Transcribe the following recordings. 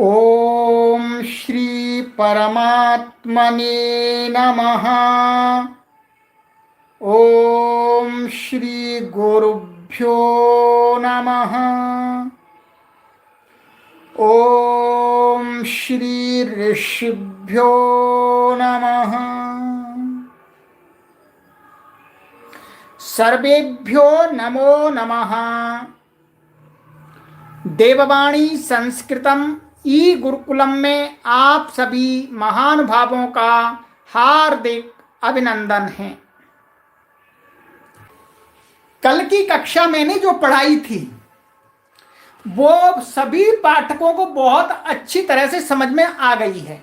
ओम श्री परमात्मने नमः। ओम श्री गुरुभ्यो नमः। ओम श्री ऋषिभ्यो नमः। सर्वेभ्यो नमो नमः। देववाणी संस्कृतम ई गुरुकुलम में आप सभी महानुभावों का हार्दिक अभिनंदन है। कल की कक्षा मैंने जो पढ़ाई थी वो सभी पाठकों को बहुत अच्छी तरह से समझ में आ गई है।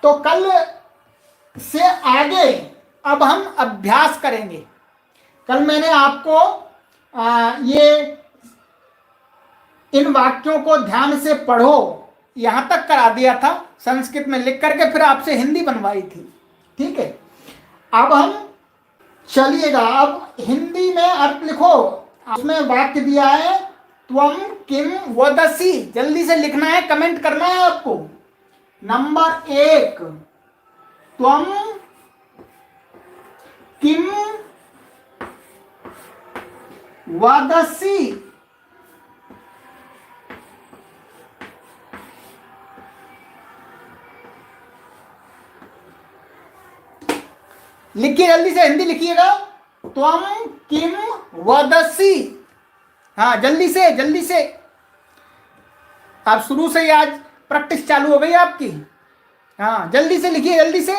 तो कल से आगे अब हम अभ्यास करेंगे। कल मैंने आपको ये इन वाक्यों को ध्यान से पढ़ो यहां तक करा दिया था, संस्कृत में लिख करके फिर आपसे हिंदी बनवाई थी। ठीक है, अब हम चलिएगा, अब हिंदी में अर्थ लिखो। उसमें वाक्य दिया है त्वम किम वदसी, जल्दी से लिखना है, कमेंट करना है आपको। नंबर 1, त्वम किम वदसी। लिखिए जल्दी से, हिंदी लिखिएगा। त्वम किम वदसी। हाँ, जल्दी से जल्दी से। आप शुरू से ही आज प्रैक्टिस चालू हो गई आपकी। हाँ, जल्दी से लिखिए, जल्दी से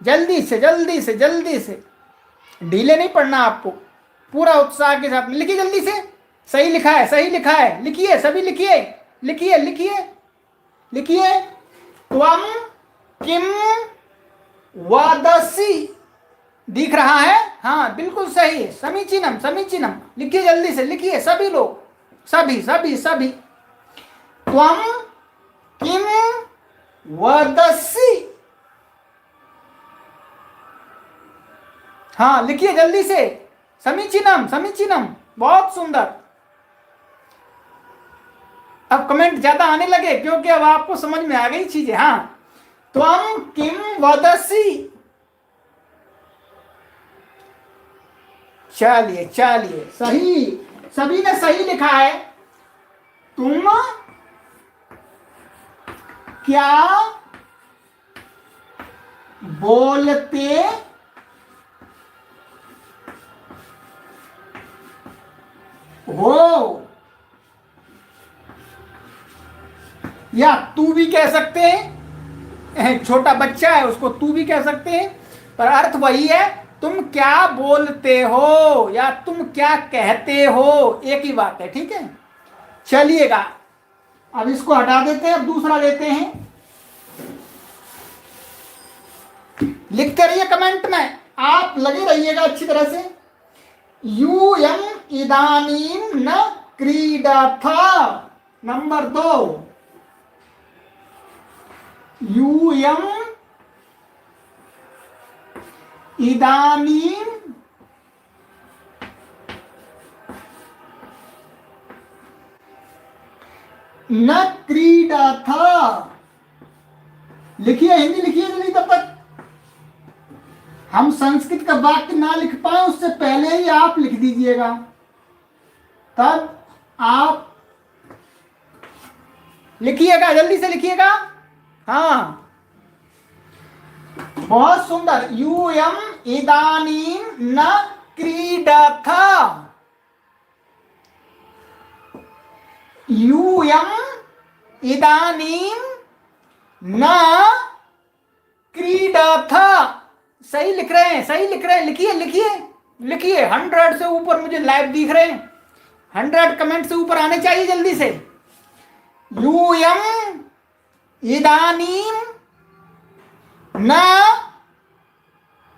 जल्दी से जल्दी से जल्दी से। ढीले नहीं पढ़ना आपको, पूरा उत्साह के साथ लिखिए जल्दी से। सही लिखा है, सही लिखा है, लिखिए सभी, लिखिए लिखिए लिखिए लिखिए। त्वम किम वदसी, दिख रहा है? हाँ, बिल्कुल सही है। समीचीनम समीचीनम, लिखिए जल्दी से, लिखिए सभी लोग, सभी सभी सभी। त्वम किम वदसी। हाँ, लिखिए जल्दी से। समीचीनम समीचीनम, बहुत सुंदर। अब कमेंट ज्यादा आने लगे क्योंकि अब आपको समझ में आ गई चीजें। हाँ, त्वम किम वदसी। चलिए चलिए, सही, सभी ने सही लिखा है। तुम क्या बोलते हो, या तू भी कह सकते हैं। छोटा बच्चा है, उसको तू भी कह सकते हैं, पर अर्थ वही है। तुम क्या बोलते हो या तुम क्या कहते हो, एक ही बात है। ठीक है, चलिएगा, अब इसको हटा देते हैं, अब दूसरा लेते हैं। लिखते रहिए कमेंट में, आप लगे रहिएगा अच्छी तरह से। यूयम इदानीम न क्रीडथ। नंबर 2, यूयम इदानीम न क्रीडथ। लिखिए, हिंदी लिखिए जल्दी, तब तक हम संस्कृत का वाक्य ना लिख पाए उससे पहले ही आप लिख दीजिएगा, तब आप लिखिएगा, जल्दी से लिखिएगा। हाँ, बहुत सुंदर। यूयम इदानीम न क्रीडथ। यूयम इदानीम न क्रीडथ। सही लिख रहे हैं, सही लिख रहे हैं, लिखिए लिखिए लिखिए। 100 से ऊपर मुझे लाइव दिख रहे हैं, 100 कमेंट से ऊपर आने चाहिए जल्दी से। यूयम इदानीम न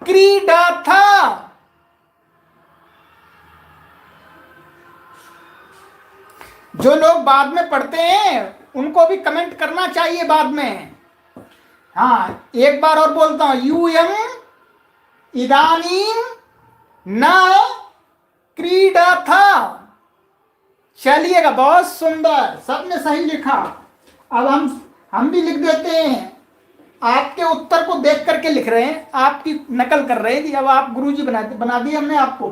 क्रीडथ। जो लोग बाद में पढ़ते हैं उनको भी कमेंट करना चाहिए बाद में। हाँ, एक बार और बोलता हूं, यूयम इदानीम न क्रीडथ। चलिएगा, बहुत सुंदर, सबने सही लिखा। अब हम भी लिख देते हैं। आपके उत्तर को देख करके लिख रहे हैं, आपकी नकल कर रहे हैं जी। अब आप गुरुजी बना दिए हमने आपको।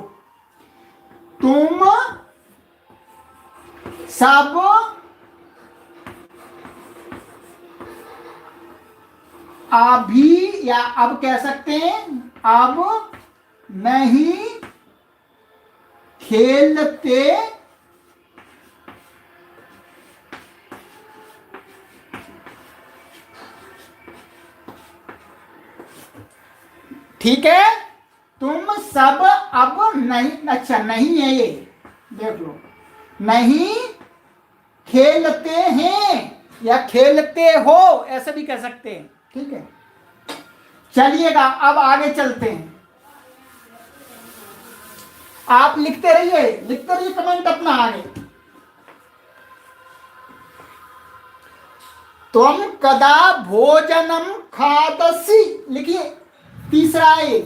तुम सब अभी, या अब कह सकते हैं, अब नहीं खेलते ठीक है। तुम सब अब नहीं, अच्छा नहीं है ये, देख लो, नहीं खेलते हैं या खेलते हो, ऐसे भी कह सकते हैं। ठीक है, चलिएगा अब आगे चलते हैं। आप लिखते रहिए कमेंट अपना आगे। तुम कदा भोजनम खादसी, लिखिए, तीसरा है।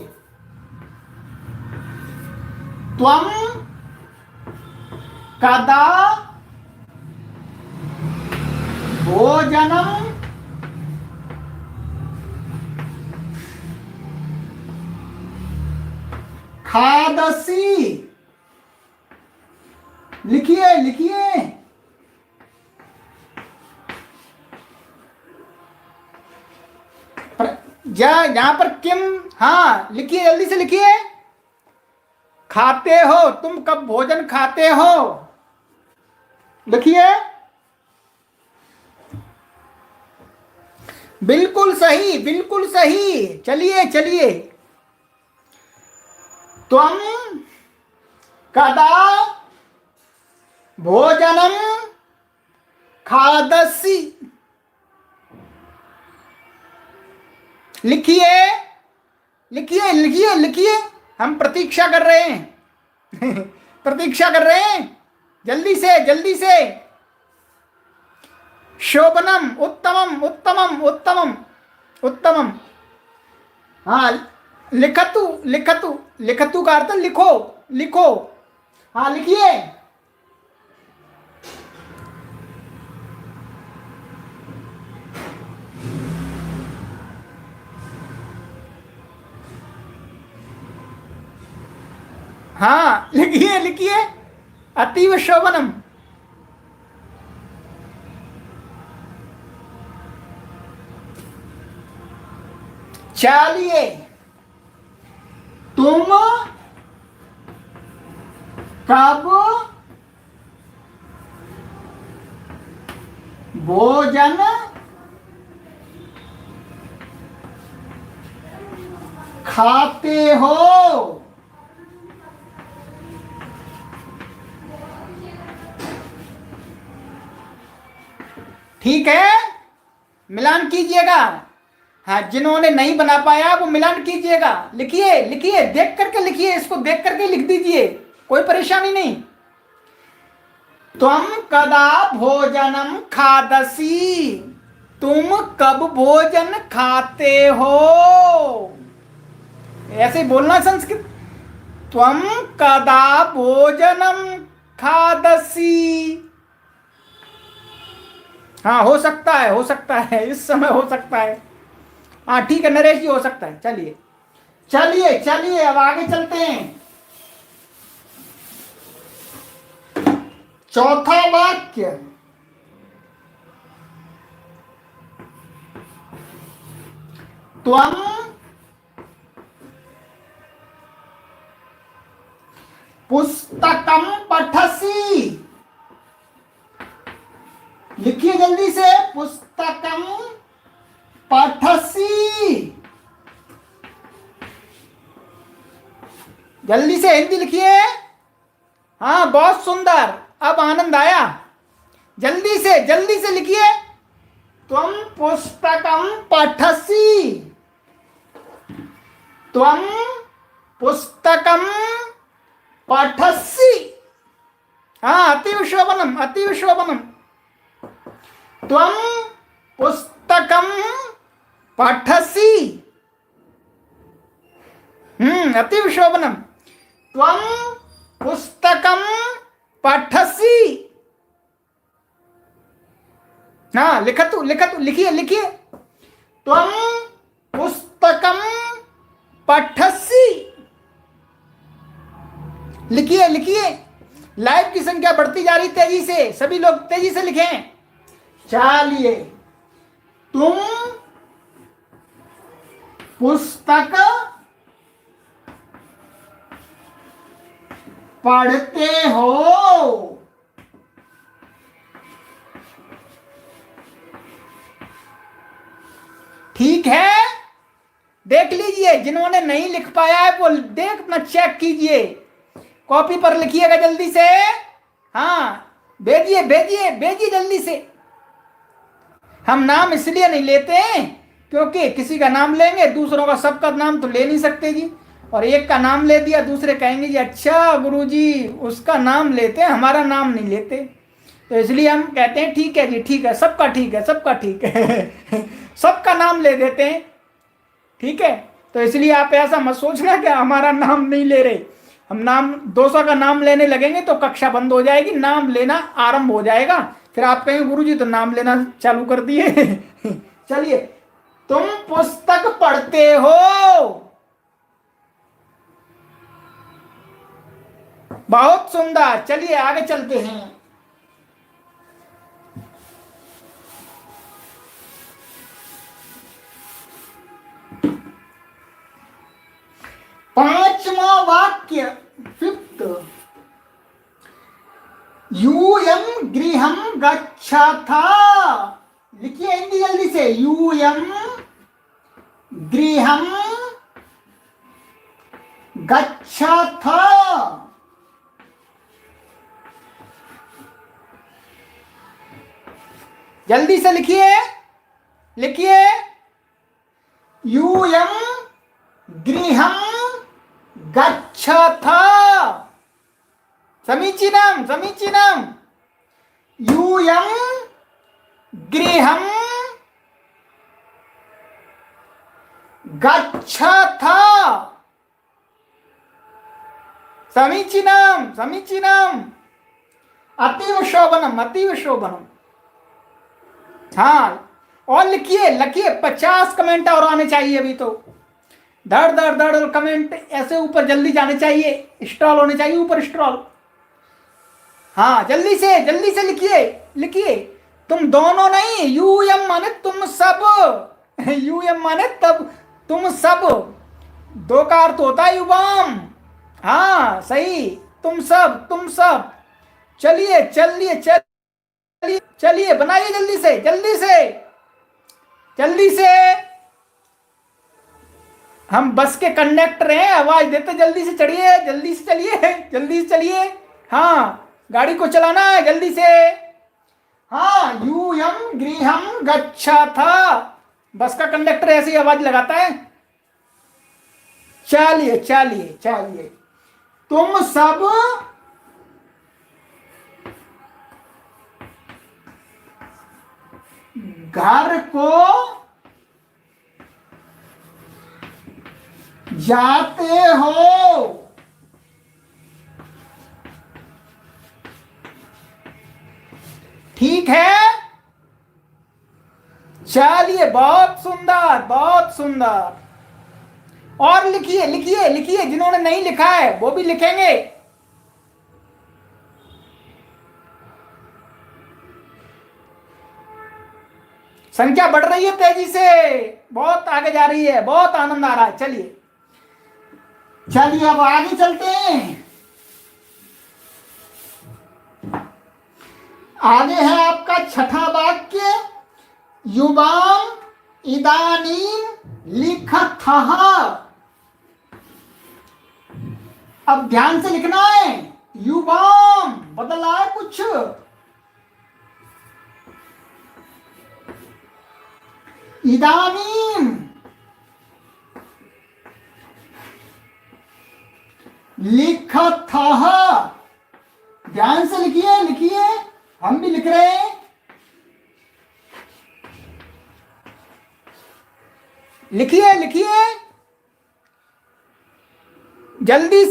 तुम कदा भोजनम खादसी, लिखिए लिखिए। यहां पर किम, हाँ लिखिए, जल्दी से लिखिए। खाते हो, तुम कब भोजन खाते हो, लिखिए। बिल्कुल सही, बिल्कुल सही। चलिए चलिए। तुम कदा भोजनम खादसी, लिखिए लिखिए लिखिए लिखिए। हम प्रतीक्षा कर रहे हैं प्रतीक्षा कर रहे हैं, जल्दी से जल्दी से। शोभनम, उत्तमम उत्तमम उत्तमम उत्तमम। हाँ, लिखतु लिखतु, लिखतु का अर्थ लिखो लिखो। हाँ लिखिए। हाँ लिखिए लिखिए। अतीव शोभनम। चलिए। तुम कब भोजन खाते हो, ठीक है, मिलान कीजिएगा। हाँ, जिन्होंने नहीं बना पाया वो मिलान कीजिएगा। लिखिए लिखिए, देख करके लिखिए, इसको देख करके लिख दीजिए, कोई परेशानी नहीं। तुम कदा भोजनम खादसी, तुम कब भोजन खाते हो, ऐसे बोलना संस्कृत। तुम कदा भोजनम खादसी। हाँ हो सकता है, हो सकता है, इस समय हो सकता है। हाँ ठीक है नरेश जी, हो सकता है। चलिए चलिए चलिए, अब आगे चलते हैं। चौथा वाक्य। त्वं पुस्तकम पठसी, लिखिए जल्दी से। पुस्तकम पठसी, जल्दी से हिंदी लिखिए। हाँ बहुत सुंदर, अब आनंद आया। जल्दी से लिखिए। त्वं पुस्तकम पठसी, त्वं पुस्तकम पठसी। हाँ अतीव शोभनम, अतीव शोभनम। त्वं पुस्तकम पठसी, अतीव शोभनम। त्वं पुस्तकम पठसी, हाँ लिखतु लिखतु, लिखिए लिखिए। त्वं पुस्तकम पठसि, लिखिए लिखिए। लाइव की संख्या बढ़ती जा रही तेजी से, सभी लोग तेजी से लिखें। चलिए, तुम पुस्तक पढ़ते हो। ठीक है, देख लीजिए, जिन्होंने नहीं लिख पाया है वो देख अपना चेक कीजिए, कॉपी पर लिखिएगा जल्दी से। हाँ भेजिए भेजिए भेजिए जल्दी से। हम नाम इसलिए नहीं लेते हैं क्योंकि किसी का नाम लेंगे, दूसरों का सबका नाम तो ले नहीं सकते जी, और एक का नाम ले दिया दूसरे कहेंगे जी अच्छा गुरुजी उसका नाम लेते हैं, हमारा नाम नहीं लेते। तो इसलिए हम कहते हैं ठीक है जी, ठीक है, सबका ठीक है, सबका ठीक है सबका नाम ले देते हैं। ठीक है, तो इसलिए आप ऐसा मत सोचना कि हमारा नाम नहीं ले रहे। हम नाम 200 का नाम लेने लगेंगे तो कक्षा बंद हो जाएगी, नाम लेना आरंभ हो जाएगा, फिर आप कहेंगे गुरुजी तो नाम लेना चालू कर दिए चलिए, तुम पुस्तक पढ़ते हो। बहुत सुंदर, चलिए आगे चलते हैं। पांचवा वाक्य, फिफ्थ, यूयम गृहम गच्छथा। लिखिए हिंदी जल्दी से, यूयम गृहम गच्छथा। जल्दी से लिखिए, लिखिए, यूयम गृहम गच्छथा। समीचीनम समीचीनम, यूयम गृहम गच्छथा। समीचीनम समीचीनम, अतीव शोभनम अतीव शोभनम। हाँ, और लिखिए लिखिए, 50 कमेंट और आने चाहिए अभी तो। धड़ धड़ धड़ कमेंट ऐसे ऊपर जल्दी जाने चाहिए, स्क्रॉल होने चाहिए ऊपर, स्क्रॉल। हाँ जल्दी से लिखिए लिखिए। तुम दोनों नहीं, यूएम माने तुम सब यूएम माने तब तुम सब, दो का अर्थ होता है युवाम। हाँ सही, तुम सब तुम सब। चलिए चलिए चलिए चलिए, बनाइए जल्दी से जल्दी से जल्दी से। हम बस के कंडक्टर हैं, आवाज देते जल्दी से चढ़िए, जल्दी से चलिए, जल्दी से चलिए। हाँ गाड़ी को चलाना है जल्दी से। हाँ, यूयम गृहम गच्छथा, बस का कंडक्टर ऐसी आवाज लगाता है। चलिए चलिए चलिए, तुम सब घर को जाते हो। ठीक है, चलिए, बहुत सुंदर बहुत सुंदर। और लिखिए लिखिए लिखिए, जिन्होंने नहीं लिखा है वो भी लिखेंगे। संख्या बढ़ रही है तेजी से, बहुत आगे जा रही है, बहुत आनंद आ रहा है। चलिए चलिए, अब आगे चलते हैं। आगे है आपका छठा वाक्य, युवाम इदानीम लिखतः। अब ध्यान से लिखना है, युवाम बदला है कुछ, इदानीम लिखतः। ध्यान से लिखिए लिखिए, हम भी लिख रहे हैं। लिखिए लिखिए, जल्दी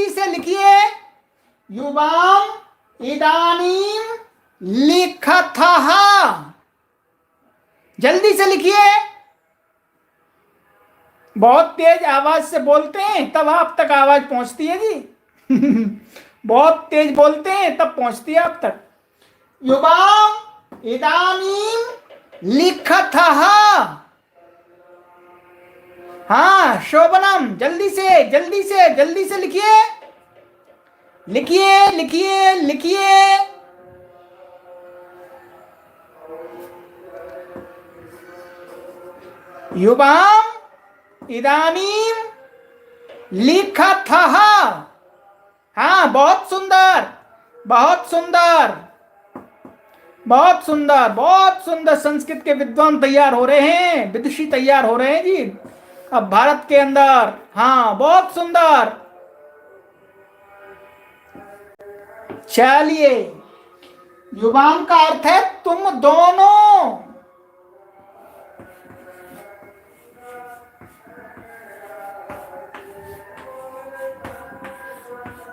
से लिखिए। युवाम इदानीम लिखतः। जल्दी से लिखिए, बहुत तेज आवाज से बोलते हैं तब आप तक आवाज पहुंचती है जी। बहुत तेज बोलते हैं तब पहुंचती है आप तक। युवाम इदानीम लिखतः। हाँ शोभनम, जल्दी से जल्दी से जल्दी से लिखिए, लिखिए लिखिए लिखिए। युवाम इदानीम लिखतः। हाँ बहुत सुंदर, बहुत सुंदर, बहुत सुंदर, बहुत सुंदर। संस्कृत के विद्वान तैयार हो रहे हैं, विदुषी तैयार हो रहे हैं जी अब भारत के अंदर। हाँ बहुत सुंदर। चलिए, युवाम का अर्थ है तुम दोनों।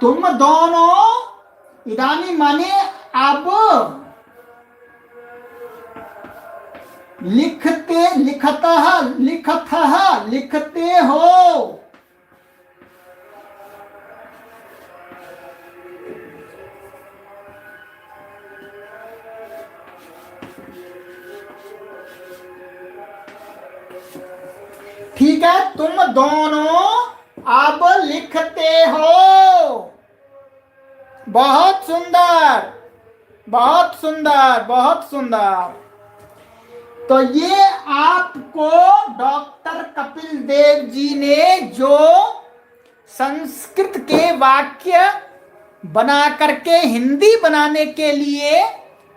तुम दोनों, इदानी माने अब, लिखते, लिखतः, लिखतः लिखते हो। ठीक है, तुम दोनों अब लिखते हो। बहुत सुंदर, बहुत सुंदर, बहुत सुंदर। तो ये आपको डॉक्टर कपिल देव जी ने जो संस्कृत के वाक्य बना करके हिंदी बनाने के लिए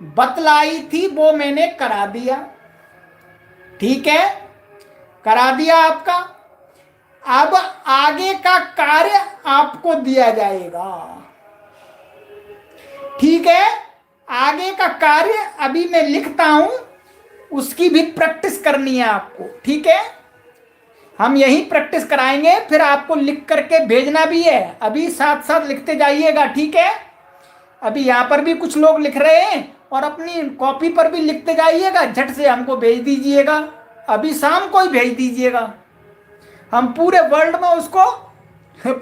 बतलाई थी वो मैंने करा दिया। ठीक है, करा दिया आपका। अब आगे का कार्य आपको दिया जाएगा। ठीक है, आगे का कार्य अभी मैं लिखता हूं, उसकी भी प्रैक्टिस करनी है आपको। ठीक है, हम यही प्रैक्टिस कराएंगे, फिर आपको लिख करके भेजना भी है। अभी साथ साथ लिखते जाइएगा। ठीक है, अभी यहां पर भी कुछ लोग लिख रहे हैं और अपनी कॉपी पर भी लिखते जाइएगा। झट से हमको भेज दीजिएगा, अभी शाम को ही भेज दीजिएगा। हम पूरे वर्ल्ड में उसको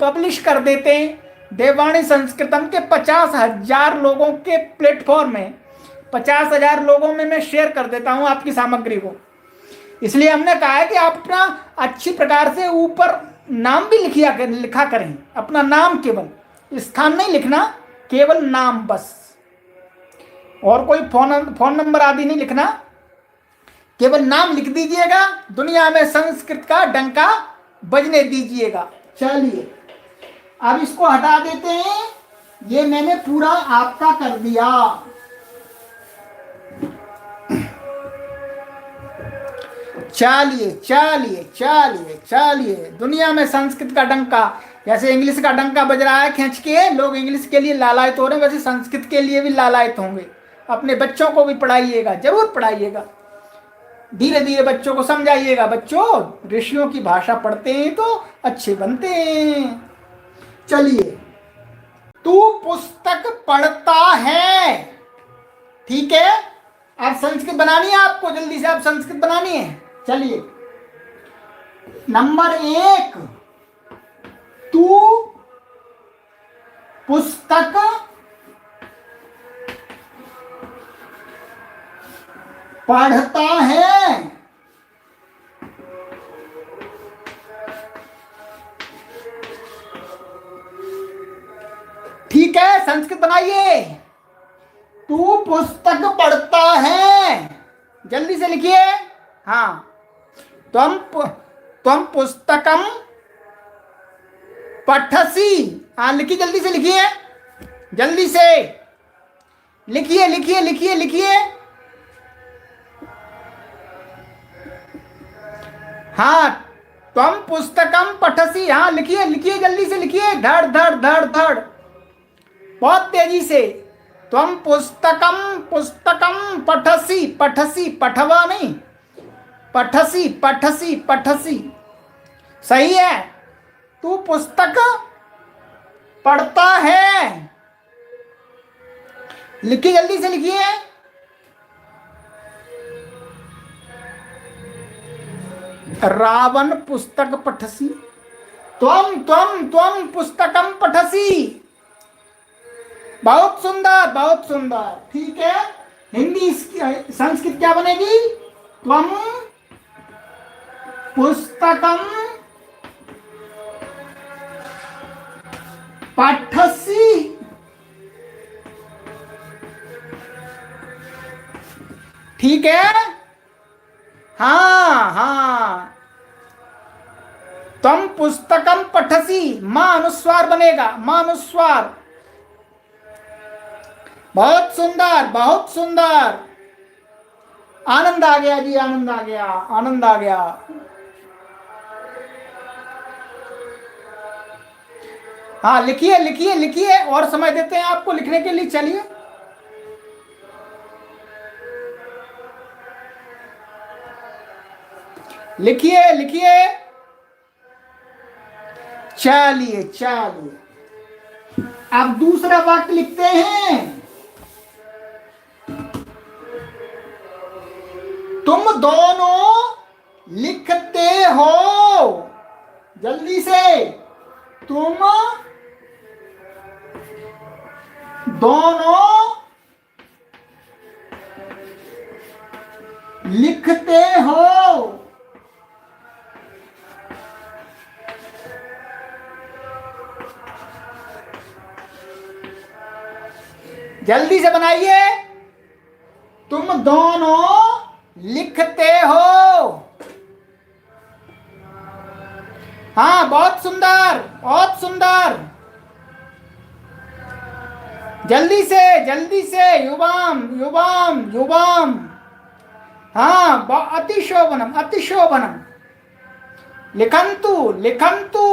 पब्लिश कर देते हैं। देववाणी संस्कृतम के 50,000 लोगों के प्लेटफॉर्म में, 50,000 लोगों में मैं शेयर कर देता हूं आपकी सामग्री को। इसलिए हमने कहा है कि आप अपना अच्छी प्रकार से ऊपर नाम भी लिखा करें। अपना नाम, केवल स्थान नहीं लिखना, केवल नाम बस, और कोई फोन नंबर आदि नहीं लिखना, केवल नाम लिख दीजिएगा। दुनिया में संस्कृत का डंका बजने दीजिएगा। चलिए, अब इसको हटा देते हैं। ये मैंने पूरा आपका कर दिया। चलिए चलिए चलिए चलिए, दुनिया में संस्कृत का डंका, जैसे इंग्लिश का डंका बज रहा है खींच के, लोग इंग्लिश के लिए लालायित हो रहे हैं, वैसे संस्कृत के लिए भी लालायित होंगे। अपने बच्चों को भी पढ़ाइएगा, जरूर पढ़ाइएगा। धीरे धीरे बच्चों को समझाइएगा। बच्चों, ऋषियों की भाषा पढ़ते हैं तो अच्छे बनते हैं। चलिए, तू पुस्तक पढ़ता है। ठीक है, अब संस्कृत बनानी है आपको, जल्दी से आप संस्कृत बनानी है। चलिए, नंबर 1, तू पुस्तक पढ़ता है। ठीक है, संस्कृत बनाइए। तू पुस्तक पढ़ता है, जल्दी से लिखिए। हाँ, त्वम पुस्तकम पठसी। हाँ लिखिए, जल्दी से लिखिए, जल्दी से लिखिए लिखिए लिखिए लिखिए। हाँ, त्वम पुस्तकम पठसी। हाँ लिखिए लिखिए, जल्दी से लिखिए, धड़ धड़ धड़ धड़, बहुत तेजी से। त्वम पुस्तकम पुस्तकम पठसी। पठसी, पठवा नहीं, पठसी पठसी पठसी, सही है। तू पुस्तक पढ़ता है। लिखिए, जल्दी से लिखिए। रावण पुस्तक पठसी, त्वम त्वम त्वम पुस्तकम पठसी। बहुत सुंदर, बहुत सुंदर। ठीक है, हिंदी संस्कृत क्या बनेगी? त्वम पुस्तकम पठसी। ठीक है, हाँ हाँ, त्वम पुस्तकम पठसी, मां अनुस्वार बनेगा, मां अनुस्वार। बहुत सुंदर, बहुत सुंदर। आनंद आ गया जी, आनंद आ गया, आनंद आ गया। हाँ, लिखिए लिखिए लिखिए, और समय देते हैं आपको लिखने के लिए। चलिए, लिखिए लिखिए। चलिए चलिए, अब दूसरा वाक्य लिखते हैं। तुम दोनों लिखते हो, जल्दी से। तुम दोनों लिखते हो। जल्दी से बनाइए। तुम दोनों लिखते हो। हाँ, बहुत सुंदर, बहुत सुंदर। जल्दी से, जल्दी से। युवाम युवाम युवाम। हाँ, अतिशोभनम अतिशोभनम। लिखन्तु लिखन्तु।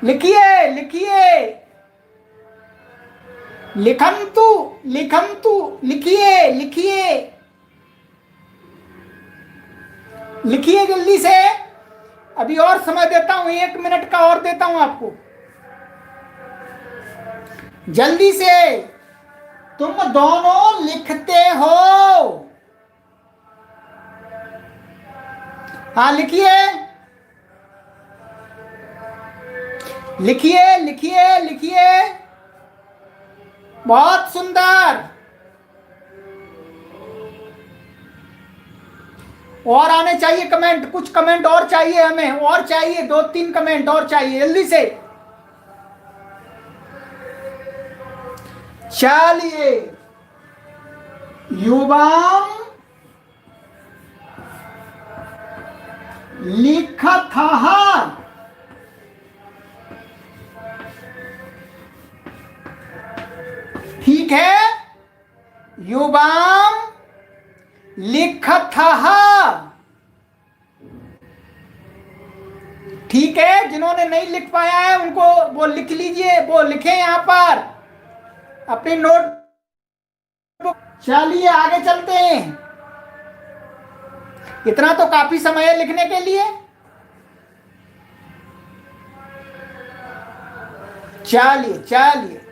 लिखिए लिखिए। लिखन्तु लिखन्तु, लिखिए लिखिए। लिखिए जल्दी से। अभी और समय देता हूं, 1 मिनट का और देता हूं आपको। जल्दी से। तुम दोनों लिखते हो। हाँ, लिखिए लिखिए लिखिए लिखिए। बहुत सुंदर। और आने चाहिए कमेंट, कुछ कमेंट और चाहिए हमें, और चाहिए 2-3 कमेंट और चाहिए, जल्दी से। चलिए। युवाम लिखतः। ठीक है, युवाम लिखतः। ठीक है, जिन्होंने नहीं लिख पाया है उनको वो लिख लीजिए, वो लिखे यहां पर अपनी नोट। चलिए आगे चलते हैं। इतना तो काफी समय है लिखने के लिए। चलिए चलिए।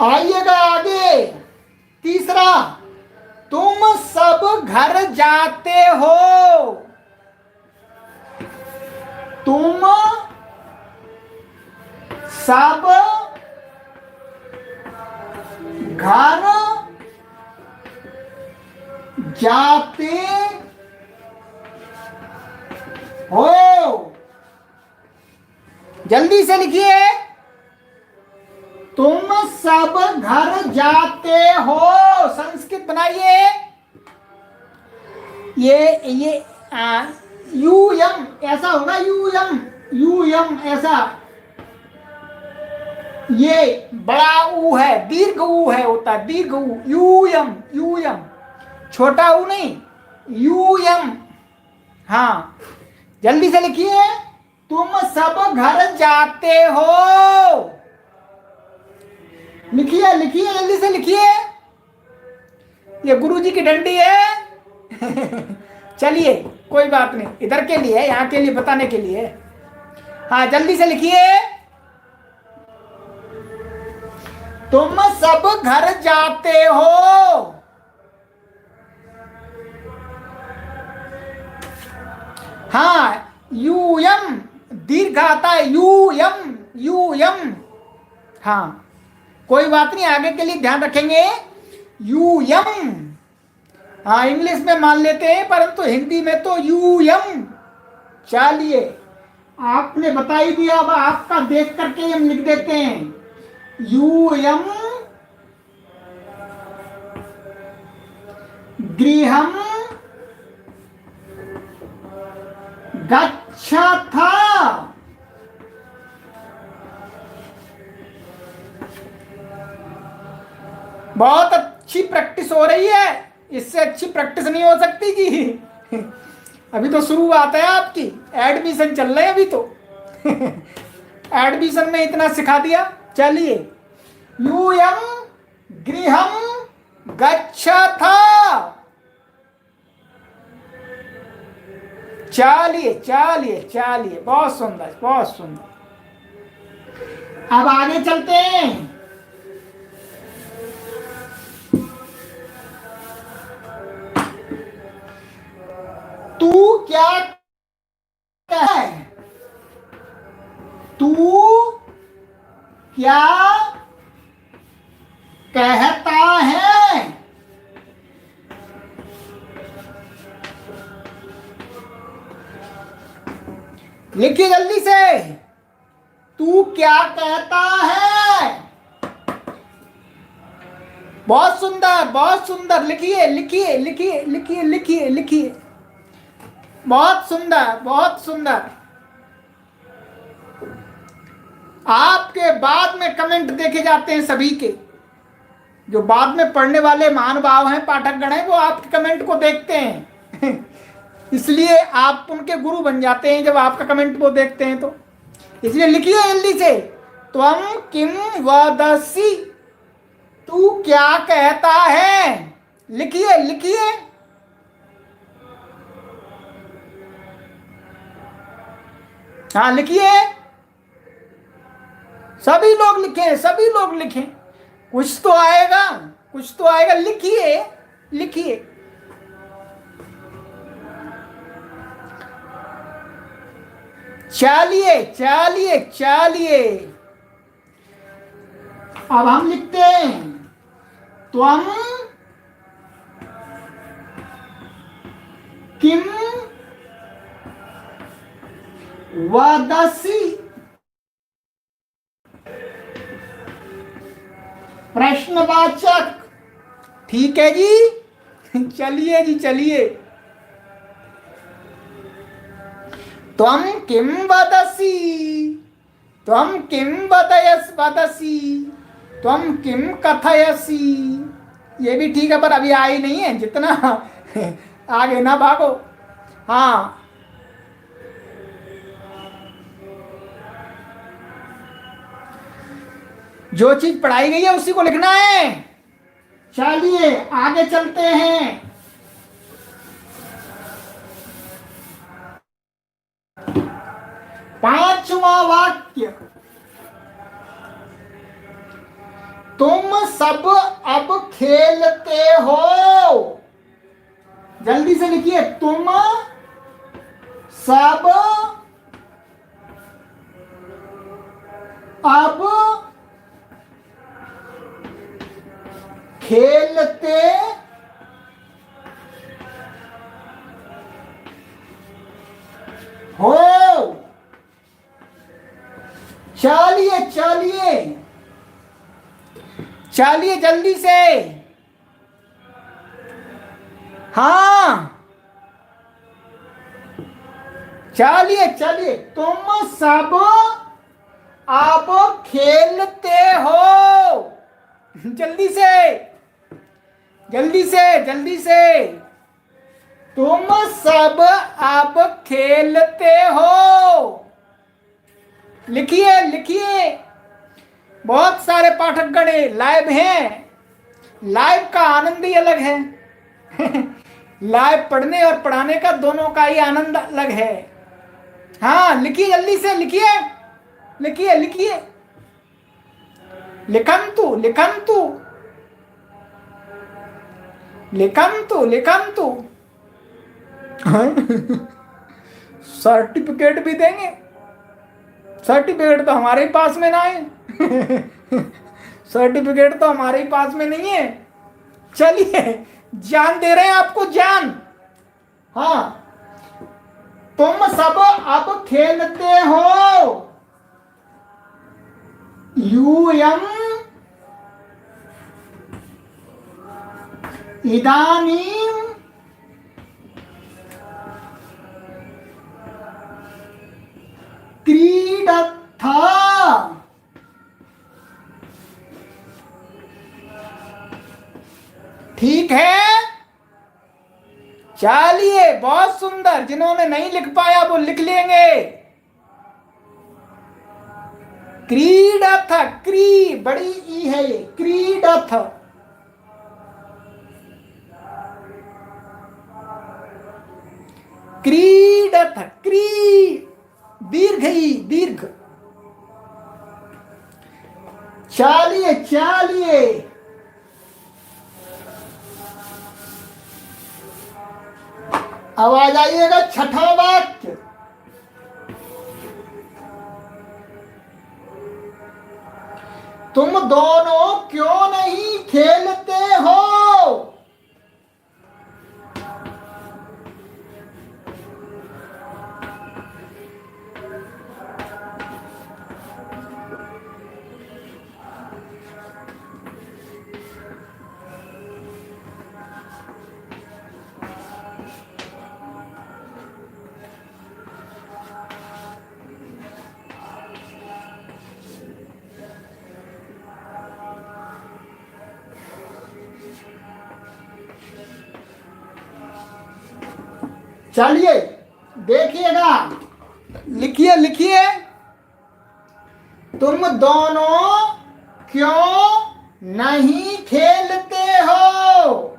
आइएगा आगे। तीसरा, तुम सब घर जाते हो। तुम सब घर जाते हो। जल्दी से लिखिए। तुम सब घर जाते हो। संस्कृत बनाइए। ये यूयम ऐसा होगा, यूयम यूयम ऐसा। ये बड़ा ऊ है, दीर्घ ऊ है, होता है दीर्घ ऊ। यूयम यूयम, छोटा ऊ नहीं, यूयम। हाँ, जल्दी से लिखिए। तुम सब घर जाते हो। लिखिए लिखिए, जल्दी से लिखिए। ये गुरुजी की डंडी है। चलिए कोई बात नहीं, इधर के लिए, यहाँ के लिए बताने के लिए। हाँ जल्दी से लिखिए। तुम सब घर जाते हो। हाँ यूयम दीर्घ आता है, यूयम यूयम। हाँ कोई बात नहीं, आगे के लिए ध्यान रखेंगे। यूयम, हाँ इंग्लिश में मान लेते हैं परंतु हिंदी में तो यूयम। चलिए आपने बता ही दिया, अब आपका देख करके हम लिख देते हैं। यूयम गृहम गच्छथा। बहुत अच्छी प्रैक्टिस हो रही है, इससे अच्छी प्रैक्टिस नहीं हो सकती जी। अभी तो शुरुआत है आपकी, एडमिशन चल रहे हैं अभी तो। एडमिशन में इतना सिखा दिया। चलिए यूयम गृहम गच्छथा। चलिए चलिए चलिए, बहुत सुंदर बहुत सुंदर। अब आगे चलते हैं। तू क्या है, तू क्या कहता है। लिखिए जल्दी से, तू क्या कहता है। बहुत सुंदर बहुत सुंदर, लिखिए लिखिए लिखिए लिखिए लिखिए लिखिए, बहुत सुंदर बहुत सुंदर। आपके बाद में कमेंट देखे जाते हैं सभी के, जो बाद में पढ़ने वाले महानुभाव हैं, पाठकगण हैं, वो आपके कमेंट को देखते हैं। इसलिए आप उनके गुरु बन जाते हैं जब आपका कमेंट वो देखते हैं तो। इसलिए लिखिए जल्दी से, त्वम किम वदसि, तू क्या कहता है। लिखिए लिखिए। हाँ लिखिए, सभी लोग लिखें, सभी लोग लिखें, कुछ तो आएगा कुछ तो आएगा। लिखिए लिखिए। चलिए चलिए चलिए, अब हम लिखते हैं त्वम किम वदसि। प्रश्नवाचक, ठीक है जी। चलिए जी चलिए। त्वम किम वदसि, त्वम किम वदसि, त्वम किम कथयसि। ये भी ठीक है पर अभी आई नहीं है, जितना आगे ना भागो। हाँ जो चीज पढ़ाई गई है उसी को लिखना है। चलिए आगे चलते हैं। पांचवा वाक्य, तुम सब अब खेलते हो। जल्दी से लिखिए, तुम सब अब खेलते हो। चलिए चलिए चलिए जल्दी से। हाँ चलिए चलिए, तुम सब अब खेलते हो। जल्दी से जल्दी से जल्दी से, तुम सब अब खेलते हो। लिखिए लिखिए। बहुत सारे पाठकगण लाइव हैं, लाइव का आनंद ही अलग है। लाइव पढ़ने और पढ़ाने का दोनों का ही आनंद अलग है। हाँ लिखिए, जल्दी से लिखिए, लिखिए लिखिए। लिखंतु लिखंतु लिखंतु लिखंतु। सर्टिफिकेट भी देंगे। सर्टिफिकेट तो हमारे ही पास में ना है। सर्टिफिकेट तो हमारे ही पास में नहीं है। चलिए, ज्ञान दे रहे हैं आपको, ज्ञान। हाँ, तुम सब अब खेलते हो। यूयम इदानीम क्रीडथा। ठीक है, चलिए, बहुत सुंदर। जिन्होंने नहीं लिख पाया वो लिख लेंगे। क्रीडथ, क्री बड़ी ई है ये, क्रीडथ। क्रीडथ, क्री दीर्घ ई, दीर्घ। चलिए चलिए, अब आ जाइएगा छठा वाक्य। तुम दोनों क्यों नहीं खेलते हो? चलिए देखिएगा, लिखिए लिखिए। तुम दोनों क्यों नहीं खेलते हो?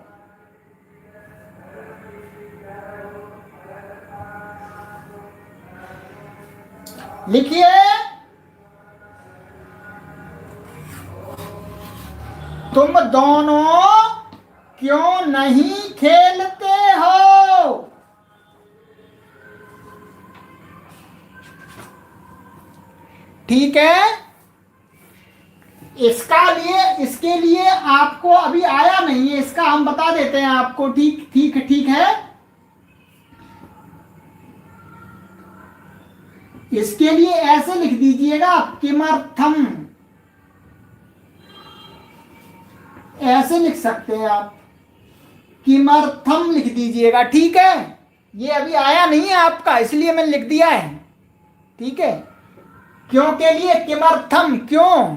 लिखिए, तुम दोनों क्यों नहीं खेलते हो? ठीक है, इसके लिए आपको अभी आया नहीं है, इसका हम बता देते हैं आपको। ठीक ठीक ठीक है, इसके लिए ऐसे लिख दीजिएगा, किमर्थम, ऐसे लिख सकते हैं आप, किमर्थम लिख दीजिएगा। ठीक है, ये अभी आया नहीं है आपका, इसलिए मैंने लिख दिया है। ठीक है, क्यों के लिए किमर्थम, क्यों।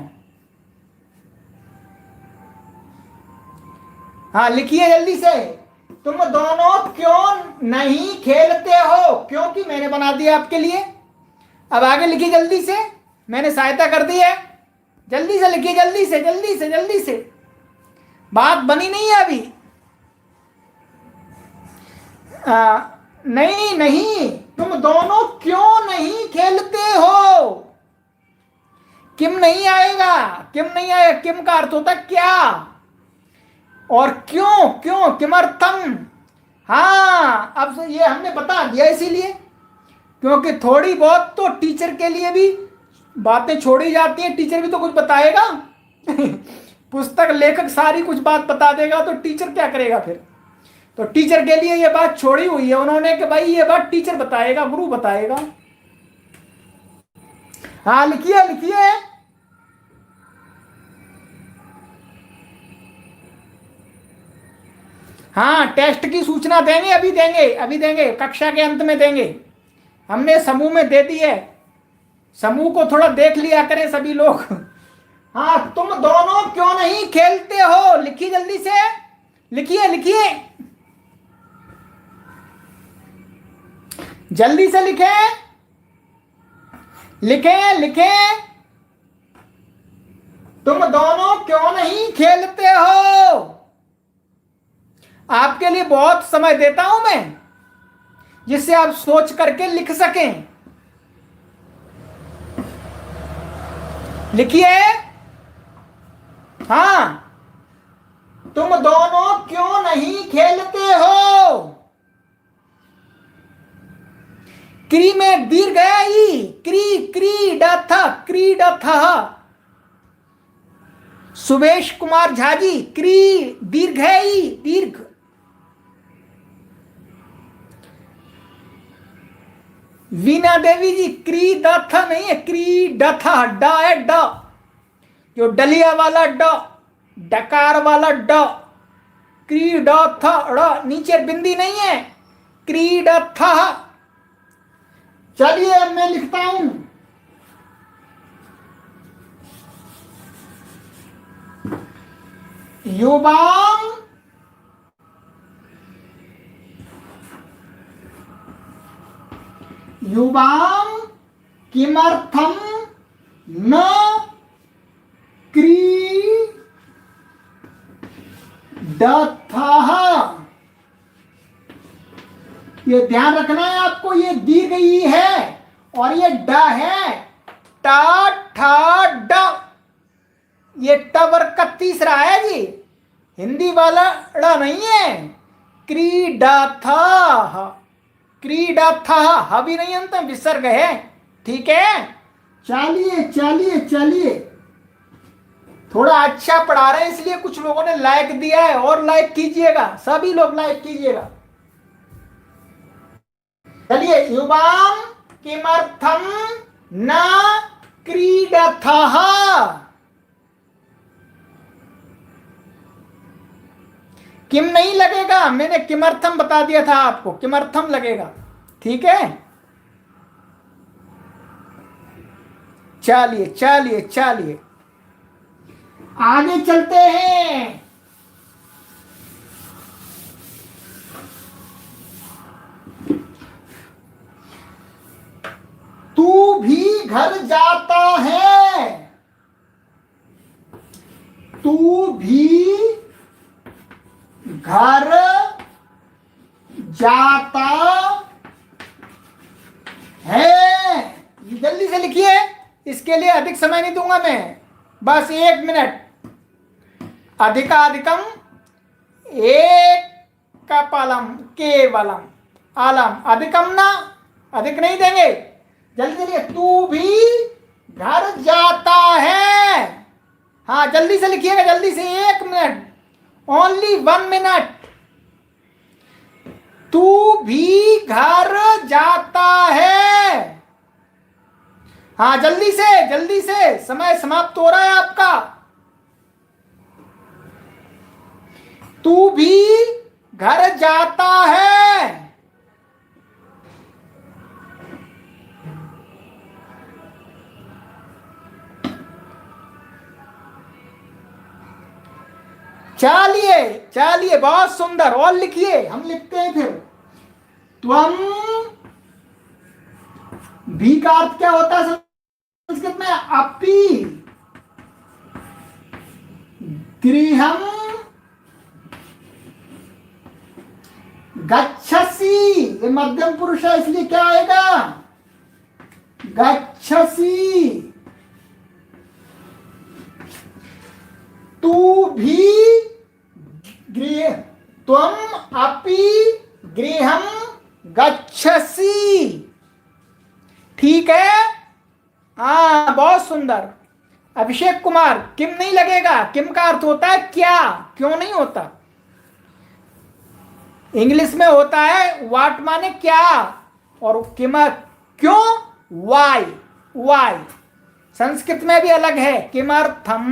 हाँ लिखिए जल्दी से, तुम दोनों क्यों नहीं खेलते हो? क्योंकि मैंने बना दिया आपके लिए। अब आगे लिखिए जल्दी से, मैंने सहायता कर दी है। जल्दी से लिखिए, जल्दी से जल्दी से जल्दी से, बात बनी नहीं है अभी। नहीं नहीं, तुम दोनों क्यों नहीं खेलते हो? किम नहीं आएगा, किम नहीं आएगा। किम का अर्थ होता क्या, और क्यों, क्यों, किमर्थम। हाँ, अब ये हमने बता दिया इसीलिए, क्योंकि थोड़ी बहुत तो टीचर के लिए भी बातें छोड़ी जाती हैं। टीचर भी तो कुछ बताएगा। पुस्तक लेखक सारी कुछ बात बता देगा तो टीचर क्या करेगा फिर? तो टीचर के लिए ये बात छोड़ी हुई है उन्होंने कि भाई ये बात टीचर बताएगा, गुरु बताएगा। हाँ लिखिए लिखिए, हाँ टेस्ट की सूचना देंगे, अभी देंगे, अभी देंगे, कक्षा के अंत में देंगे। हमने समूह में दे दी है, समूह को थोड़ा देख लिया करें सभी लोग। हाँ, तुम दोनों क्यों नहीं खेलते हो? लिखिए जल्दी से, लिखिए लिखिए, जल्दी से लिखे, लिखे लिखे। तुम दोनों क्यों नहीं खेलते हो? आपके लिए बहुत समय देता हूं मैं, जिससे आप सोच करके लिख सकें। लिखिए। हाँ, तुम दोनों क्यों नहीं खेलते हो? क्री में दीर्घ है ई, क्री क्रीडथ क्रीडथ। सुवेश कुमार झा जी, क्री दीर्घ है ई, दीर्घ। वीना देवी जी, क्रीडथ नहीं है, क्रीडथ, ड है, ड, जो डलिया वाला ड, डकार वाला ड, क्रीडथ, ड़, नीचे बिंदी नहीं है, क्रीडथ। चलिए अब मैं लिखता हूं। युवाम युवाम किमर्थम न क्रीडथः। ये ध्यान रखना है आपको, ये दी गई है और ये ड है, ट ठ ड, ये ट वर्ग का तीसरा है जी, हिंदी वाला ड़ नहीं है। क्रीडथः, क्रीडथः, ह भी नहीं अंत विसर्ग है। ठीक है, चलिए चलिए चलिए, थोड़ा अच्छा पढ़ा रहे हैं इसलिए कुछ लोगों ने लाइक दिया है, और लाइक कीजिएगा, सभी लोग लाइक कीजिएगा। चलिए, युवाम किमर्थम न क्रीडथः। किम नहीं लगेगा, मैंने किमर्थम बता दिया था आपको, किमर्थम लगेगा। ठीक है, चलिए चलिए चलिए आगे चलते हैं। तू भी घर जाता है, तू भी घर जाता है। जल्दी से लिखिए, इसके लिए अधिक समय नहीं दूंगा मैं, बस 1 मिनट। अधिकाधिकम एक कपालम केवलम आलम, अधिकम ना, अधिक नहीं देंगे। जल्दी जल्दी, तू भी घर जाता है। हाँ जल्दी से लिखिएगा, जल्दी से, 1 मिनट, ओनली 1 मिनट। तू भी घर जाता है। हाँ जल्दी से, समय समाप्त हो रहा है आपका। तू भी घर जाता है। चलिए चलिए, बहुत सुंदर, और लिखिए, हम लिखते हैं फिर। त्वम भी का अर्थ क्या होता है संस्कृत में? अपि गृहम गच्छसि, ये मध्यम पुरुष है इसलिए क्या आएगा? गच्छसि। तू भी गृह, त्वम अपि गृहम गच्छसि। ठीक है, हाँ बहुत सुंदर। अभिषेक कुमार, किम नहीं लगेगा, किम का अर्थ होता है क्या, क्यों नहीं होता। इंग्लिश में होता है व्हाट माने क्या, और किम क्यों, वाई, वाई। संस्कृत में भी अलग है, किमर्थम।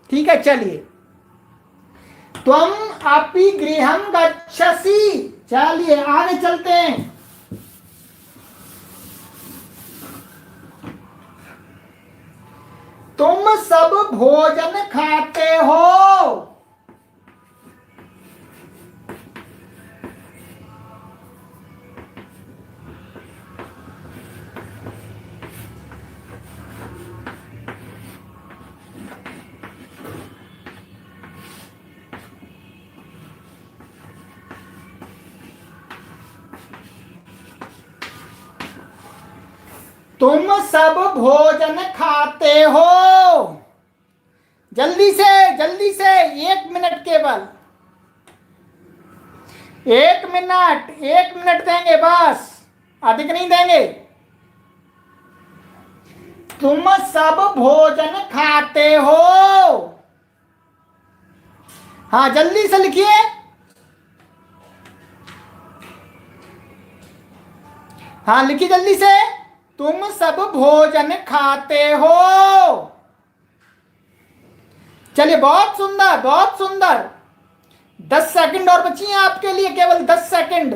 ठीक है, चलिए, त्वम अपि गृहम गच्छसि। चलिए आगे चलते हैं। तुम सब भोजन खाते हो। तुम सब भोजन खाते हो। जल्दी से 1 मिनट केवल, 1 मिनट देंगे बस, अधिक नहीं देंगे। तुम सब भोजन खाते हो। हाँ जल्दी से लिखिए। हाँ लिखिए जल्दी से। तुम सब भोजन खाते हो। चलिए बहुत सुंदर, बहुत सुंदर। 10 सेकंड और बची हैं आपके लिए, केवल 10 सेकंड।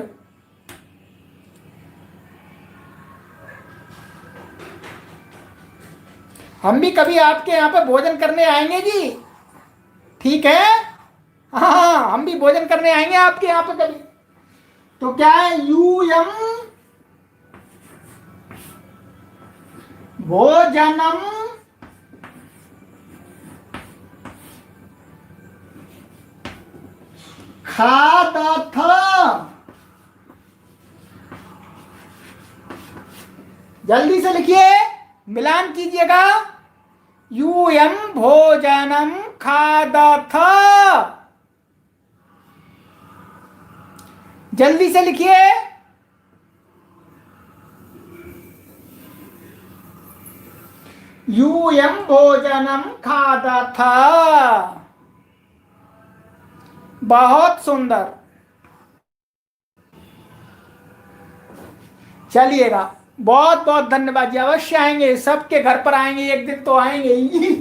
हम भी कभी आपके यहाँ पे भोजन करने आएंगे जी, ठीक है? हाँ हम भी भोजन करने आएंगे आपके यहाँ पे कभी। तो क्या है? यूयम भोजनम खादथ। जल्दी से लिखिए, मिलान कीजिएगा। यूयम भोजनम खादथ। जल्दी से लिखिए। यूयम भोजनम खादथ। बहुत सुंदर। चलिएगा, बहुत बहुत धन्यवाद जी। अवश्य आएंगे, सबके घर पर आएंगे, एक दिन तो आएंगे ही।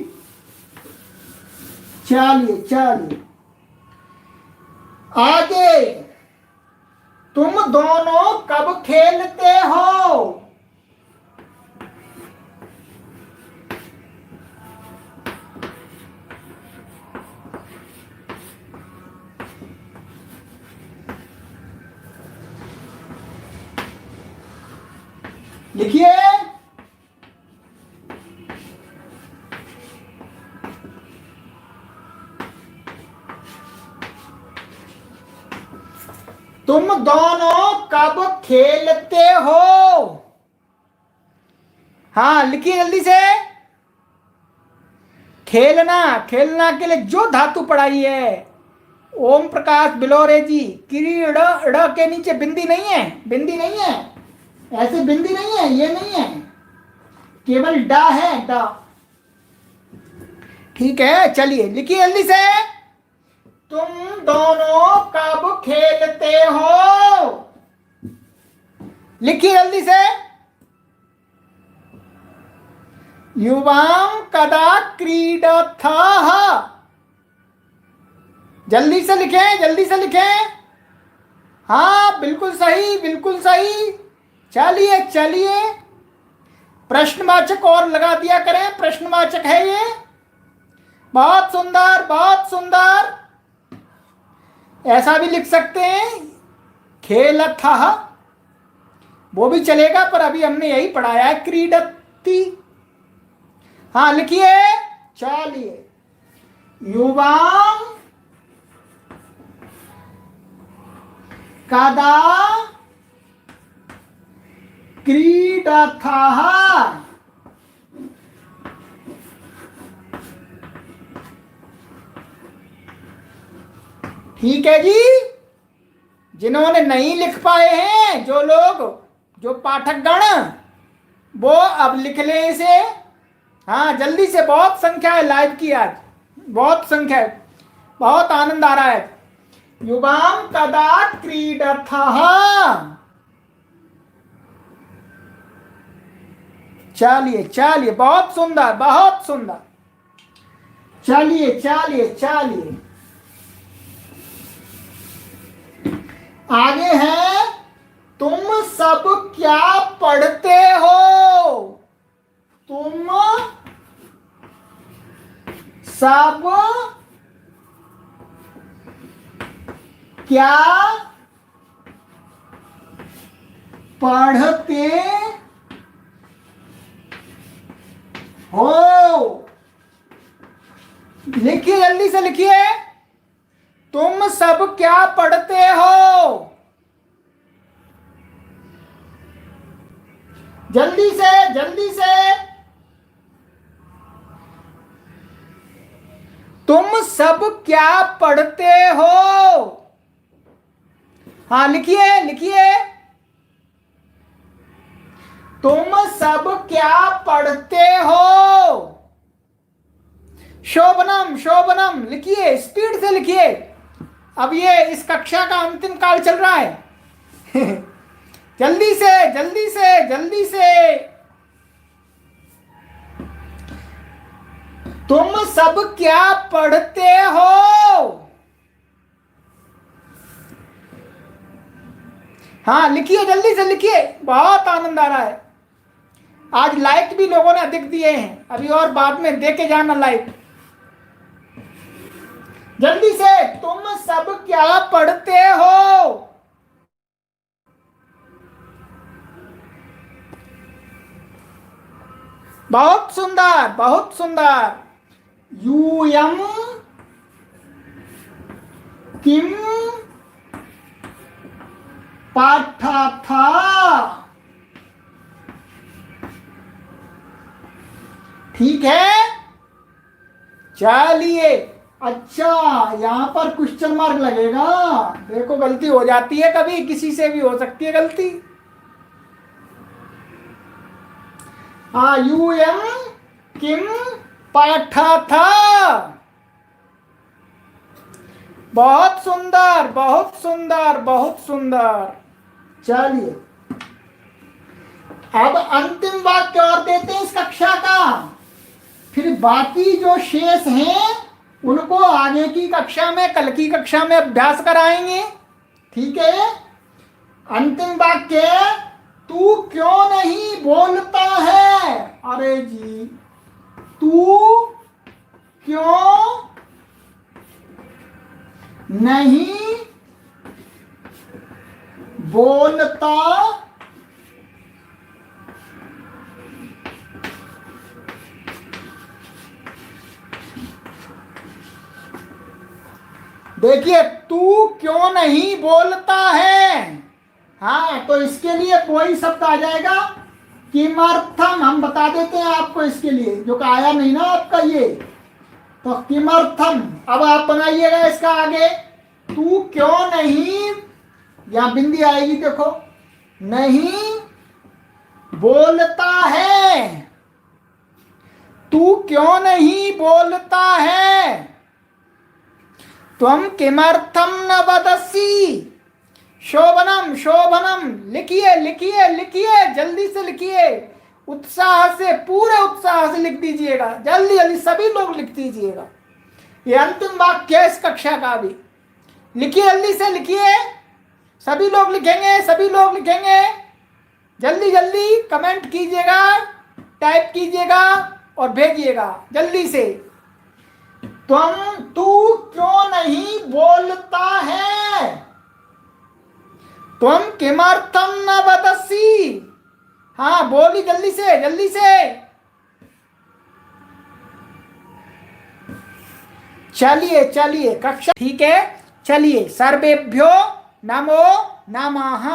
चलिए चलिए आगे। तुम दोनों कब खेलते हो? लिखिए। तुम दोनों कब खेलते हो? हाँ लिखिए जल्दी से। खेलना, खेलना के लिए जो धातु पढ़ाई है, ओम प्रकाश बिलोरे जी, क्रीड ड़ के नीचे बिंदी नहीं है, बिंदी नहीं है, ऐसे बिंदी नहीं है, ये नहीं है, केवल डा है, डा। ठीक है, चलिए लिखिए जल्दी से। तुम दोनों कब खेलते हो? लिखिए जल्दी से। युवाम कदा क्रीडथः। जल्दी से लिखें, जल्दी से लिखें। हाँ बिल्कुल सही, बिल्कुल सही। चलिए चलिए, प्रश्नवाचक और लगा दिया करें, प्रश्नवाचक है ये। बहुत सुंदर, बहुत सुंदर। ऐसा भी लिख सकते हैं, खेलथः, वो भी चलेगा, पर अभी हमने यही पढ़ाया है, क्रीडति। हाँ लिखिए। चलिए, युवाम कदा क्रीडथः। ठीक है जी। जिन्होंने नहीं लिख पाए हैं, जो लोग, जो पाठकगण, वो अब लिख लें इसे। हाँ जल्दी से, बहुत संख्या है लाइव की आज, बहुत संख्या है, बहुत आनंद आ रहा है। युवाम कदा क्रीडथः। चलिए चलिए, बहुत सुंदर, बहुत सुंदर। चलिए चलिए चलिए, आगे है। तुम सब क्या पढ़ते हो? तुम सब क्या पढ़ते हो? लिखिए जल्दी से लिखिए। तुम सब क्या पढ़ते हो? जल्दी से जल्दी से। तुम सब क्या पढ़ते हो? हाँ लिखिए लिखिए। तुम सब क्या पढ़ते हो? शोभनम शोभनम लिखिए, स्पीड से लिखिए। अब ये इस कक्षा का अंतिम काल चल रहा है। जल्दी से जल्दी से जल्दी से। तुम सब क्या पढ़ते हो? हाँ लिखिए, जल्दी से लिखिए, बहुत आनंद आ रहा है। आज लाइक भी लोगों ने अधिक दिए हैं, अभी और बाद में दे के जाना लाइक। जल्दी से, तुम सब क्या पढ़ते हो? बहुत सुंदर बहुत सुंदर। यूयम किम पाठा था। ठीक है, चलिए। अच्छा, यहां पर क्वेश्चन मार्क लगेगा। देखो गलती हो जाती है, कभी किसी से भी हो सकती है गलती। हाँ, यूएम किम पाठा था। बहुत सुंदर बहुत सुंदर बहुत सुंदर। चलिए, अब अंतिम वाक्य और देते हैं इस कक्षा का, फिर बाकी जो शेष हैं उनको आगे की कक्षा में, कल की कक्षा में अभ्यास कराएंगे। ठीक है। अंतिम वाक्य, तू क्यों नहीं बोलता है? अरे जी, तू क्यों नहीं बोलता? देखिए, तू क्यों नहीं बोलता है। हाँ, तो इसके लिए कोई शब्द आ जाएगा, किमर्थम। हम बता देते हैं आपको इसके लिए, जो कि आया नहीं ना आपका ये, तो किमर्थम। अब आप बनाइएगा इसका आगे, तू क्यों नहीं, यहां बिंदी आएगी, देखो, नहीं बोलता है। तू क्यों नहीं बोलता है? त्वं किमर्थम न वदसि? शोभनम शोभनम। लिखिए लिखिए लिखिए, जल्दी से लिखिए, उत्साह से, पूरे उत्साह से लिख दीजिएगा। जल्दी जल्दी सभी लोग लिख दीजिएगा। ये अंतिम वाक्य है इस कक्षा का भी। लिखिए, जल्दी से लिखिए, सभी लोग लिखेंगे, सभी लोग लिखेंगे। जल्दी जल्दी कमेंट कीजिएगा, टाइप कीजिएगा और भेजिएगा जल्दी से। तू क्यों नहीं बोलता है? त्वं किमर्थम न वदसि? हाँ, बोली जल्दी से जल्दी से। चलिए चलिए, कक्षा ठीक है। चलिए, सर्वेभ्यो नमो नमः।